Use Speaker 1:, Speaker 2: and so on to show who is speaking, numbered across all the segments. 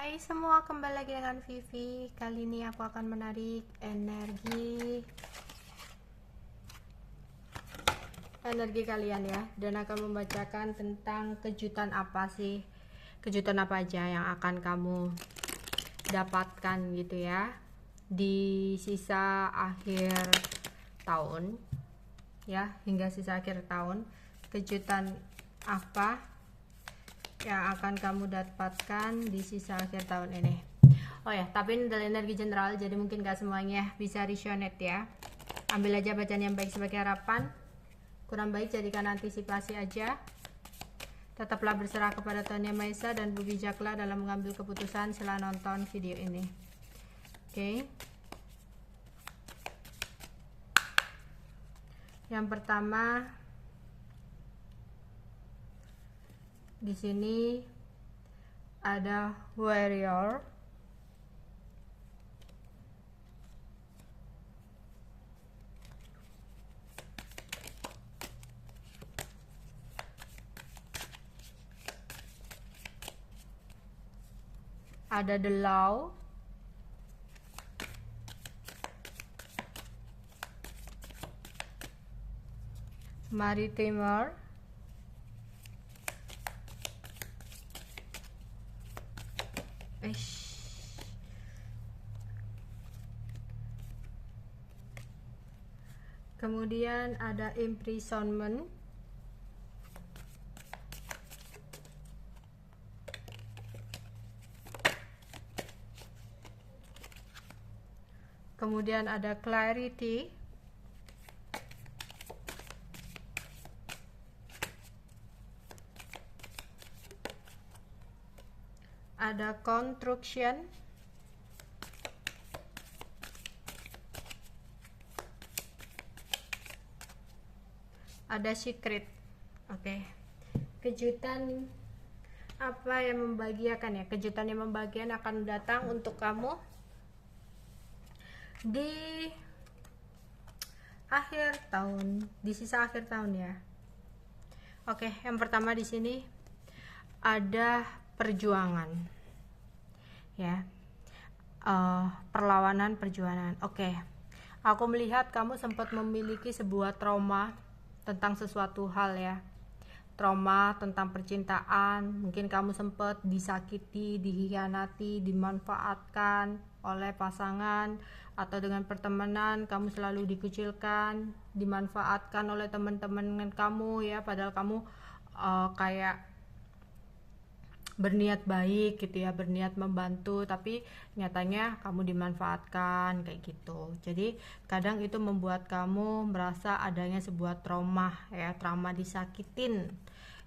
Speaker 1: Hai semua, kembali lagi dengan Vivi. Kali ini aku akan menarik energi kalian ya, dan akan membacakan tentang kejutan apa sih, kejutan apa aja yang akan kamu dapatkan gitu ya di sisa akhir tahun ya, hingga sisa akhir tahun. Kejutan apa yang akan kamu dapatkan di sisa akhir tahun ini? Oh ya, tapi ini adalah energi general, jadi mungkin gak semuanya bisa resonate ya. Ambil aja bacaan yang baik sebagai harapan, kurang baik jadikan antisipasi aja. Tetaplah berserah kepada Tuhan Yang Maha Esa dan berbijaklah dalam mengambil keputusan setelah nonton video ini. Oke. Yang pertama, di sini ada warrior, ada the law, maritimer, kemudian ada imprisonment, kemudian ada clarity, ada construction, ada secret. Oke. Kejutan apa yang membahagiakan ya? Kejutan yang membahagiakan akan datang untuk kamu di akhir tahun, di sisa akhir tahun ya. Oke, yang pertama di sini ada perjuangan ya, perlawanan, perjuangan. Oke, aku melihat kamu sempat memiliki sebuah trauma tentang sesuatu hal ya, trauma tentang percintaan. Mungkin kamu sempat disakiti, dikhianati, dimanfaatkan oleh pasangan, atau dengan pertemanan kamu selalu dikucilkan, dimanfaatkan oleh teman-teman kamu ya, padahal kamu kayak berniat baik gitu ya, berniat membantu, tapi nyatanya kamu dimanfaatkan kayak gitu. Jadi kadang itu membuat kamu merasa adanya sebuah trauma ya, trauma disakitin,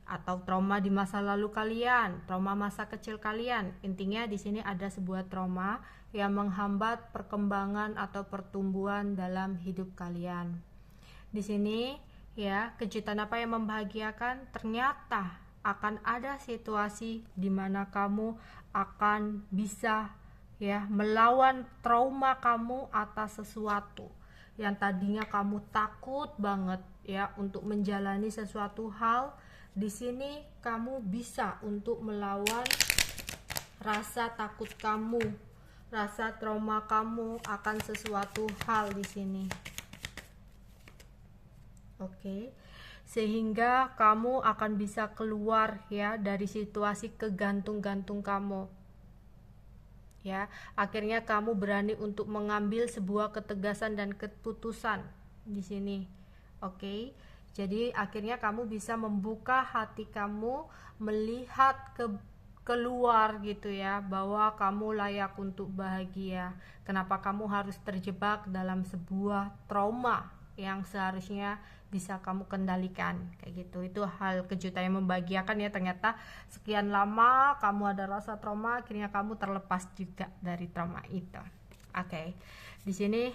Speaker 1: atau trauma di masa lalu kalian, trauma masa kecil kalian. Intinya di sini ada sebuah trauma yang menghambat perkembangan atau pertumbuhan dalam hidup kalian. Di sini ya, kejutan apa yang membahagiakan? Ternyata akan ada situasi di mana kamu akan bisa ya melawan trauma kamu atas sesuatu yang tadinya kamu takut banget ya untuk menjalani sesuatu hal. Di sini kamu bisa untuk melawan rasa takut kamu, rasa trauma kamu akan sesuatu hal di sini. Oke. Sehingga kamu akan bisa keluar ya dari situasi kegantung-gantung kamu. Ya, akhirnya kamu berani untuk mengambil sebuah ketegasan dan keputusan di sini. Oke. Jadi akhirnya kamu bisa membuka hati kamu, melihat keluar gitu ya, bahwa kamu layak untuk bahagia. Kenapa kamu harus terjebak dalam sebuah trauma yang seharusnya bisa kamu kendalikan kayak gitu. Itu hal kejutan yang membahagiakan ya, ternyata sekian lama kamu ada rasa trauma, akhirnya kamu terlepas juga dari trauma itu. Oke. Di sini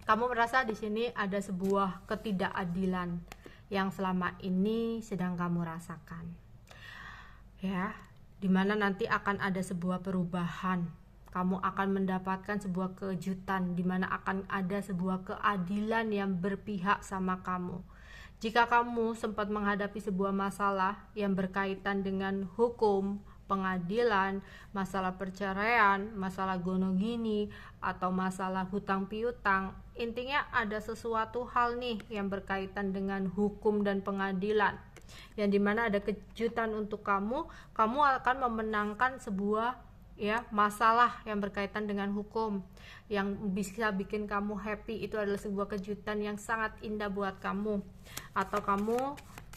Speaker 1: kamu merasa di sini ada sebuah ketidakadilan yang selama ini sedang kamu rasakan ya, dimana nanti akan ada sebuah perubahan. Kamu akan mendapatkan sebuah kejutan di mana akan ada sebuah keadilan yang berpihak sama kamu. Jika kamu sempat menghadapi sebuah masalah yang berkaitan dengan hukum, pengadilan, masalah perceraian, masalah gonogini, atau masalah hutang piutang. Intinya ada sesuatu hal nih yang berkaitan dengan hukum dan pengadilan, yang dimana ada kejutan untuk kamu akan memenangkan sebuah masalah yang berkaitan dengan hukum yang bisa bikin kamu happy. Itu adalah sebuah kejutan yang sangat indah buat kamu, atau kamu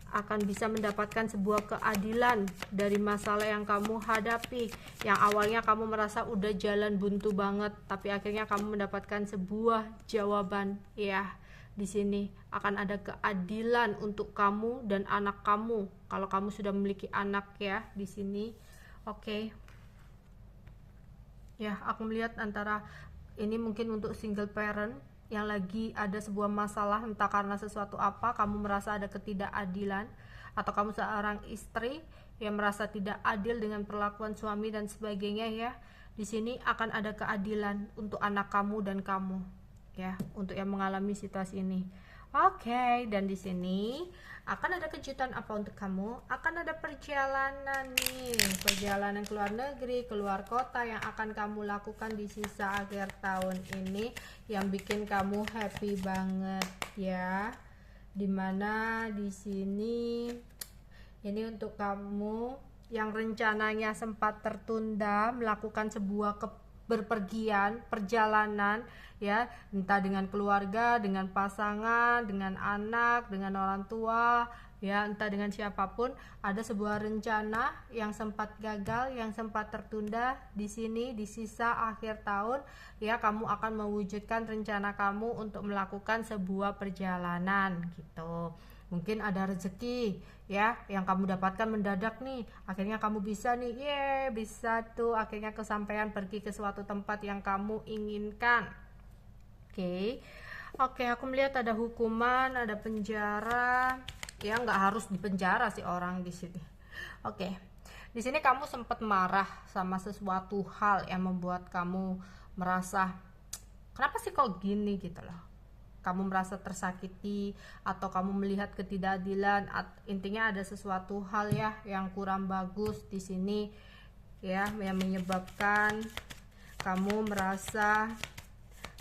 Speaker 1: akan bisa mendapatkan sebuah keadilan dari masalah yang kamu hadapi, yang awalnya kamu merasa udah jalan buntu banget, tapi akhirnya kamu mendapatkan sebuah jawaban. Di sini akan ada keadilan untuk kamu dan anak kamu kalau kamu sudah memiliki anak di sini. Oke. Aku melihat antara ini mungkin untuk single parent yang lagi ada sebuah masalah, entah karena sesuatu apa kamu merasa ada ketidakadilan, atau kamu seorang istri yang merasa tidak adil dengan perlakuan suami dan sebagainya. Di sini akan ada keadilan untuk anak kamu dan kamu, untuk yang mengalami situasi ini. Oke, dan di sini akan ada kejutan apa untuk kamu? Akan ada perjalanan nih, perjalanan ke luar negeri, keluar kota yang akan kamu lakukan di sisa akhir tahun ini, yang bikin kamu happy banget dimana di sini ini untuk kamu yang rencananya sempat tertunda melakukan sebuah berpergian, perjalanan entah dengan keluarga, dengan pasangan, dengan anak, dengan orang tua, entah dengan siapapun. Ada sebuah rencana yang sempat gagal, yang sempat tertunda. Di sini di sisa akhir tahun kamu akan mewujudkan rencana kamu untuk melakukan sebuah perjalanan gitu. Mungkin ada rezeki yang kamu dapatkan mendadak nih, akhirnya kamu bisa nih, bisa tuh akhirnya kesampaian pergi ke suatu tempat yang kamu inginkan. Oke, aku melihat ada hukuman, ada penjara. Nggak harus di penjara sih orang di sini. Oke, di sini kamu sempat marah sama sesuatu hal yang membuat kamu merasa kenapa sih kok gini gitu loh. Kamu merasa tersakiti atau kamu melihat ketidakadilan, intinya ada sesuatu hal yang kurang bagus di sini yang menyebabkan kamu merasa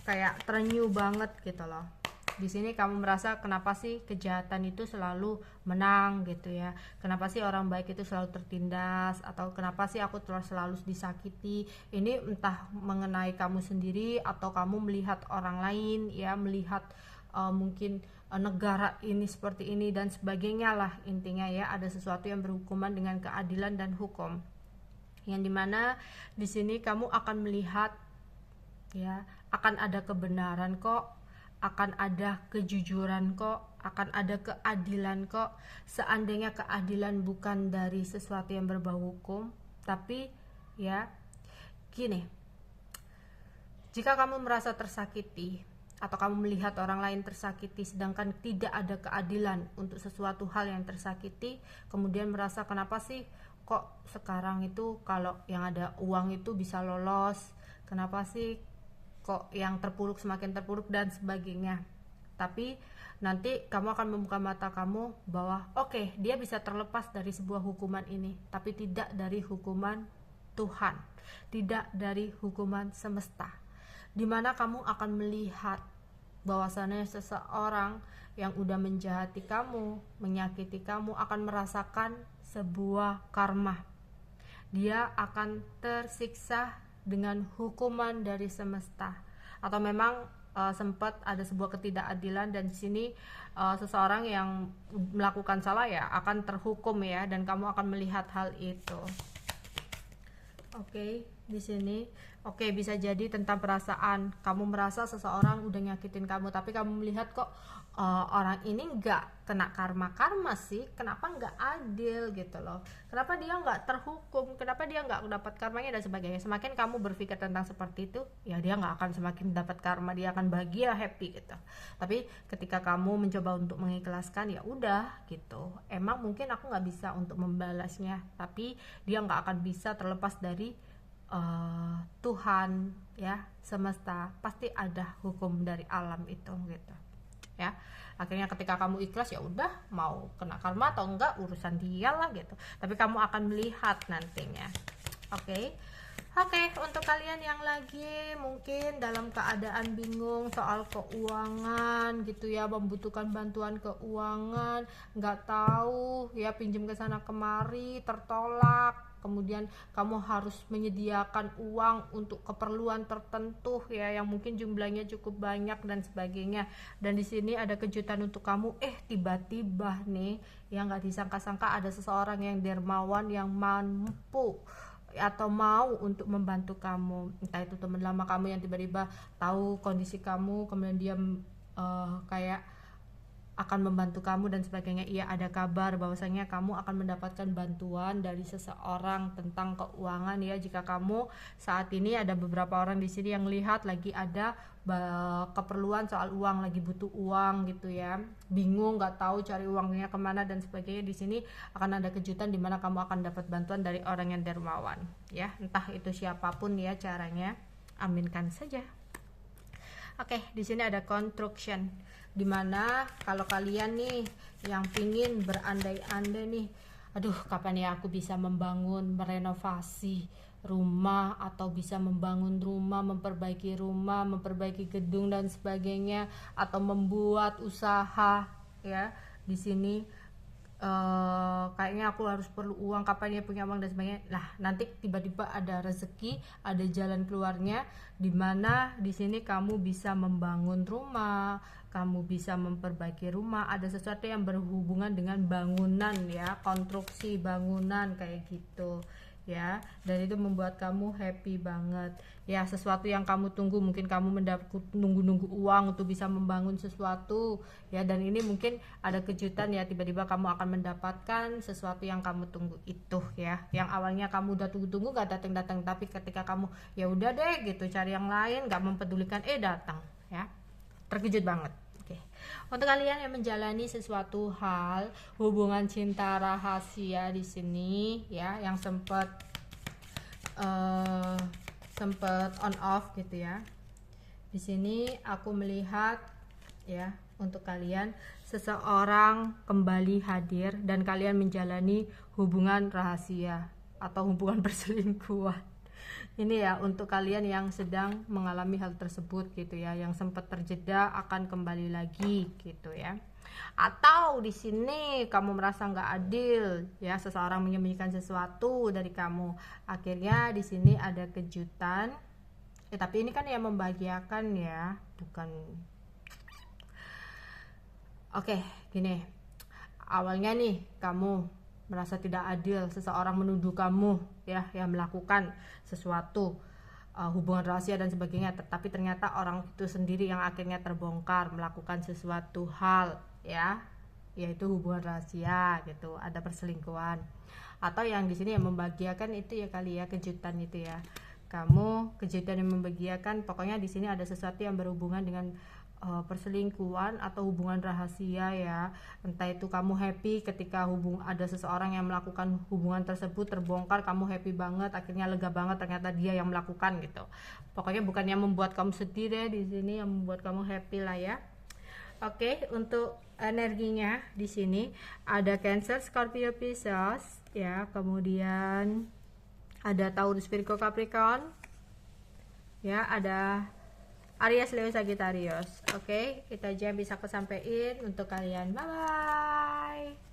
Speaker 1: kayak terenyuh banget gitu loh. Di sini kamu merasa kenapa sih kejahatan itu selalu menang gitu kenapa sih orang baik itu selalu tertindas, atau kenapa sih aku selalu disakiti. Ini entah mengenai kamu sendiri atau kamu melihat orang lain melihat mungkin negara ini seperti ini dan sebagainya lah. Intinya ada sesuatu yang berhubungan dengan keadilan dan hukum, yang dimana di sini kamu akan melihat akan ada kebenaran kok, akan ada kejujuran kok, akan ada keadilan kok. Seandainya keadilan bukan dari sesuatu yang berbau hukum, tapi gini, jika kamu merasa tersakiti atau kamu melihat orang lain tersakiti sedangkan tidak ada keadilan untuk sesuatu hal yang tersakiti, kemudian merasa kenapa sih kok sekarang itu kalau yang ada uang itu bisa lolos, kenapa sih kok yang terpuruk semakin terpuruk dan sebagainya. Tapi nanti kamu akan membuka mata kamu bahwa oke, dia bisa terlepas dari sebuah hukuman ini, tapi tidak dari hukuman Tuhan, tidak dari hukuman semesta, dimana kamu akan melihat bahwasannya seseorang yang udah menjahati kamu, menyakiti kamu akan merasakan sebuah karma. Dia akan tersiksa dengan hukuman dari semesta, atau memang sempat ada sebuah ketidakadilan, dan di sini seseorang yang melakukan salah akan terhukum dan kamu akan melihat hal itu. Oke, di sini bisa jadi tentang perasaan. Kamu merasa seseorang udah nyakitin kamu, tapi kamu melihat kok orang ini nggak kena karma sih, kenapa nggak adil gitu loh, kenapa dia nggak terhukum, kenapa dia nggak dapat karmanya dan sebagainya. Semakin kamu berpikir tentang seperti itu, dia nggak akan semakin dapat karma, dia akan bahagia, happy gitu. Tapi ketika kamu mencoba untuk mengikhlaskan, ya udah gitu, emang mungkin aku nggak bisa untuk membalasnya, tapi dia nggak akan bisa terlepas dari Tuhan semesta, pasti ada hukum dari alam itu gitu. ya. Akhirnya ketika kamu ikhlas, ya udah, mau kena karma atau enggak urusan dia lah gitu, tapi kamu akan melihat nantinya. Oke, untuk kalian yang lagi mungkin dalam keadaan bingung soal keuangan gitu ya, membutuhkan bantuan keuangan, nggak tahu ya, pinjam ke sana kemari tertolak, kemudian kamu harus menyediakan uang untuk keperluan tertentu ya, yang mungkin jumlahnya cukup banyak dan sebagainya. Dan di sini ada kejutan untuk kamu, tiba-tiba nih yang nggak disangka-sangka ada seseorang yang dermawan, yang mampu atau mau untuk membantu kamu, entah itu teman lama kamu yang tiba-tiba tahu kondisi kamu, kemudian dia kayak akan membantu kamu dan sebagainya. Iya, ada kabar bahwasanya kamu akan mendapatkan bantuan dari seseorang tentang keuangan ya. Jika kamu saat ini ada beberapa orang di sini yang lihat lagi ada keperluan soal uang, lagi butuh uang gitu ya, bingung nggak tahu cari uangnya kemana dan sebagainya, di sini akan ada kejutan di mana kamu akan dapat bantuan dari orang yang dermawan ya, entah itu siapapun ya caranya, aminkan saja. Oke, di sini ada construction, dimana kalau kalian nih yang pingin berandai-andai nih, aduh kapan ya aku bisa membangun, merenovasi rumah, atau bisa membangun rumah, memperbaiki gedung dan sebagainya, atau membuat usaha ya. Di sini kayaknya aku harus perlu uang, kapan ya punya uang dan sebagainya. Nah, nanti tiba-tiba ada rezeki, ada jalan keluarnya, dimana di sini kamu bisa membangun rumah, kamu bisa memperbaiki rumah, ada sesuatu yang berhubungan dengan bangunan ya, konstruksi bangunan kayak gitu ya, dan itu membuat kamu happy banget ya. Sesuatu yang kamu tunggu, mungkin kamu nunggu uang untuk bisa membangun sesuatu ya, dan ini mungkin ada kejutan ya, tiba-tiba kamu akan mendapatkan sesuatu yang kamu tunggu itu ya, yang awalnya kamu udah tunggu gak datang, tapi ketika kamu ya udah deh gitu, cari yang lain, gak mempedulikan, datang ya, terkejut banget. Untuk kalian yang menjalani sesuatu hal hubungan cinta rahasia di sini ya, yang sempat on off gitu ya, di sini aku melihat ya, untuk kalian seseorang kembali hadir dan kalian menjalani hubungan rahasia atau hubungan perselingkuhan. Ini ya untuk kalian yang sedang mengalami hal tersebut gitu ya, yang sempat terjeda akan kembali lagi gitu ya. Atau di sini kamu merasa nggak adil ya, seseorang menyembunyikan sesuatu dari kamu. Akhirnya di sini ada kejutan. Tapi ini kan yang membahagiakan ya, bukan. Oke, gini. Awalnya nih kamu merasa tidak adil, seseorang menuduh kamu ya yang melakukan sesuatu hubungan rahasia dan sebagainya, tapi ternyata orang itu sendiri yang akhirnya terbongkar melakukan sesuatu hal ya, yaitu hubungan rahasia gitu, ada perselingkuhan. Atau yang di sini yang membahagiakan itu ya kali ya, kejutan itu ya, kamu kejutan yang membahagiakan. Pokoknya di sini ada sesuatu yang berhubungan dengan perselingkuhan atau hubungan rahasia ya, entah itu kamu happy ketika ada seseorang yang melakukan hubungan tersebut terbongkar, kamu happy banget, akhirnya lega banget, ternyata dia yang melakukan gitu. Pokoknya bukan yang membuat kamu sedih deh, di sini yang membuat kamu happy lah ya. Oke, untuk energinya di sini ada Cancer, Scorpio, Pisces ya, kemudian ada Taurus, Virgo, Capricorn ya, ada Aries, Leo, Sagittarius. Oke, itu aja yang bisa aku sampaikan untuk kalian. Bye bye.